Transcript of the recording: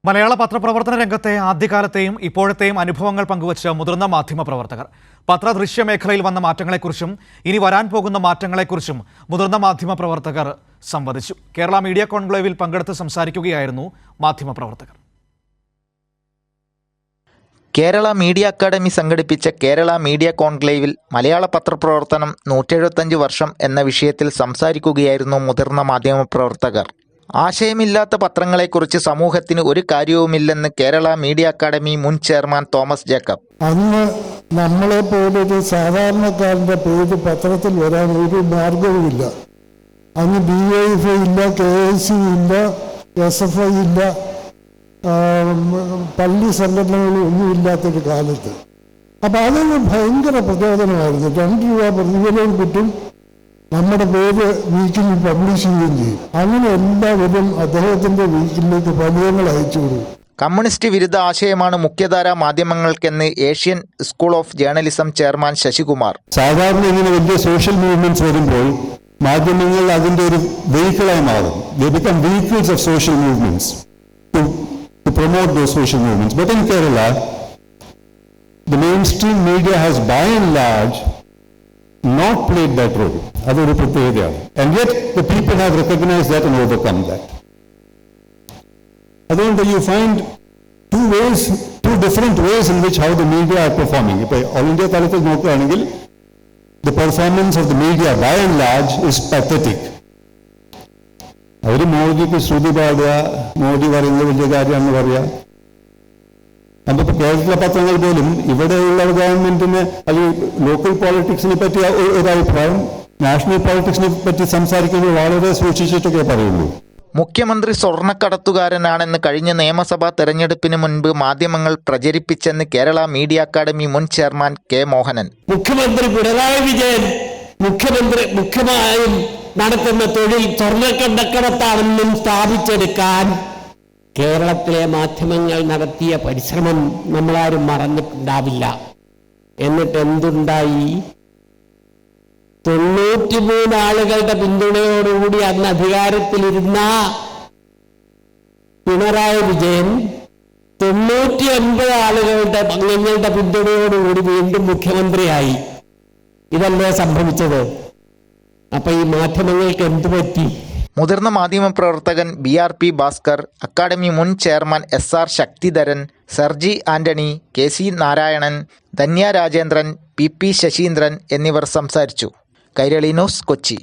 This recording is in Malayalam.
മലയാള പത്രപ്രവർത്തന രംഗത്തെ ആദ്യകാലത്തെയും ഇപ്പോഴത്തെയും അനുഭവങ്ങൾ പങ്കുവച്ച മുതിർന്ന മാധ്യമപ്രവർത്തകർ പത്രദൃശ്യ മേഖലയിൽ വന്ന മാറ്റങ്ങളെക്കുറിച്ചും ഇനി വരാൻ പോകുന്ന മാറ്റങ്ങളെക്കുറിച്ചും മുതിർന്ന മാധ്യമപ്രവർത്തകർ സംവദിച്ചു. കേരള മീഡിയ കോൺക്ലേവിൽ പങ്കെടുത്ത് സംസാരിക്കുകയായിരുന്നു മാധ്യമപ്രവർത്തകർ. കേരള മീഡിയ അക്കാദമി സംഘടിപ്പിച്ച കേരള മീഡിയ കോൺക്ലേവിൽ മലയാള പത്രപ്രവർത്തനം 175 വർഷം എന്ന വിഷയത്തിൽ സംസാരിക്കുകയായിരുന്നു മുതിർന്ന മാധ്യമപ്രവർത്തകർ. ആശയമില്ലാത്ത പത്രങ്ങളെക്കുറിച്ച് സമൂഹത്തിന് ഒരു കാര്യവുമില്ലെന്ന് കേരള മീഡിയ അക്കാദമി മുൻ ചെയർമാൻ തോമസ് ജേക്കബ്. അന്ന് നമ്മളെ പോലൊരു സാധാരണക്കാരൻ്റെ പേര് പത്രത്തിൽ വരാൻ ഒരു മാർഗവുമില്ല. അന്ന് DYFI ഇല്ല, KSU ഇല്ല, SFI ഇല്ല, പള്ളി സംഘടനകളും ഒന്നുമില്ലാത്തൊരു കാലത്ത്. അപ്പം അതൊരു ഭയങ്കര പ്രചോദനമായിരുന്നു. 2 രൂപ പ്രതിഫലവും കിട്ടും, നമ്മുടെ പേര് വീക്കിലി പബ്ലിഷ് ചെയ്യുകയും ചെയ്യും. അങ്ങനെ എല്ലാവരും അദ്ദേഹത്തിൻ്റെ വീക്കിലേക്ക് ഫലങ്ങൾ അയച്ചു കൊടുക്കും. കമ്മ്യൂണിസ്റ്റ് വിരുദ്ധ ആശയമാണ് മുഖ്യധാരാ മാധ്യമങ്ങൾക്കെന്ന് Asian school of journalism chairman Sasikumar. സാധാരണ ഇങ്ങനെ വലിയ സോഷ്യൽ മൂവ്മെന്റ്സ് വരുമ്പോൾ മാധ്യമങ്ങൾ അതിൻ്റെ ഒരു വെഹിക്കിളായി മാറും. They become vehicles of social movements to promote those social movements. But in Kerala, the mainstream media has by and large not played that role. അതൊരു പ്രത്യേകതയാണ്. And yet the people have recognized that and overcome that. അതുകൊണ്ട് you find two different ways in which how the media are performing. ഇപ്പോൾ ഓൾ ഇന്ത്യ തലത്തിൽ നോക്കുകയാണെങ്കിൽ the performance of the media by and large is pathetic. അവർ മോദിക്ക് ശ്രുതി പാടുക, മോദി പറയുന്നത് വലിയ കാര്യമാണെന്ന് പറയുക. അപ്പോൾ കേരളത്തിലെ പത്രങ്ങൾ പോലും ഇവിടെയുള്ള ഗവൺമെന്റിന് അത് ലോക്കൽ പോളിറ്റിക്സിനെ പറ്റി ഒരു അഭിപ്രായം, നാഷണൽ പോളിറ്റിക്സിനെ പറ്റി സംസാരിക്കുന്നത് വളരെ സൂക്ഷിച്ചിട്ടൊക്കെ പറയുള്ളൂ. മുഖ്യമന്ത്രി സ്വർണ്ണക്കടത്തുകാരനാണെന്ന് കഴിഞ്ഞ നിയമസഭാ തെരഞ്ഞെടുപ്പിന് മുൻപ് മാധ്യമങ്ങൾ പ്രചരിപ്പിച്ചെന്ന് കേരള മീഡിയ അക്കാദമി മുൻ ചെയർമാൻ കെ മോഹനൻ. മുഖ്യമന്ത്രി പിണറായി വിജയൻ മുഖ്യമായും നടത്തുന്ന തൊഴിൽ സ്വർണ്ണക്കടത്താണെന്നും സ്ഥാപിച്ചെടുക്കാൻ കേരളത്തിലെ മാധ്യമങ്ങൾ നടത്തിയ പരിശ്രമം നമ്മളാരും മറന്നിട്ടുണ്ടാവില്ല. എന്നിട്ട് എന്തുണ്ടായി? 93 ആളുകളുടെ പിന്തുണയോടുകൂടി അന്ന് അധികാരത്തിലിരുന്ന പിണറായി വിജയൻ 99 ആളുകളുടെ അംഗങ്ങളുടെ പിന്തുണയോടുകൂടി വീണ്ടും മുഖ്യമന്ത്രിയായി. ഇതല്ലേ സംഭവിച്ചത്? അപ്പൊ ഈ മാധ്യമങ്ങൾക്ക് എന്തു പറ്റി? മുതിർന്ന മാധ്യമപ്രവർത്തകൻ BRP ഭാസ്കർ, അക്കാദമി മുൻ chairman SR Sakthidharan, Sarji Antony, KC Narayanan, Dhanya Rajendran, PP Saseendran എന്നിവർ സംസാരിച്ചു. കൈരളി ന്യൂസ്, കൊച്ചി.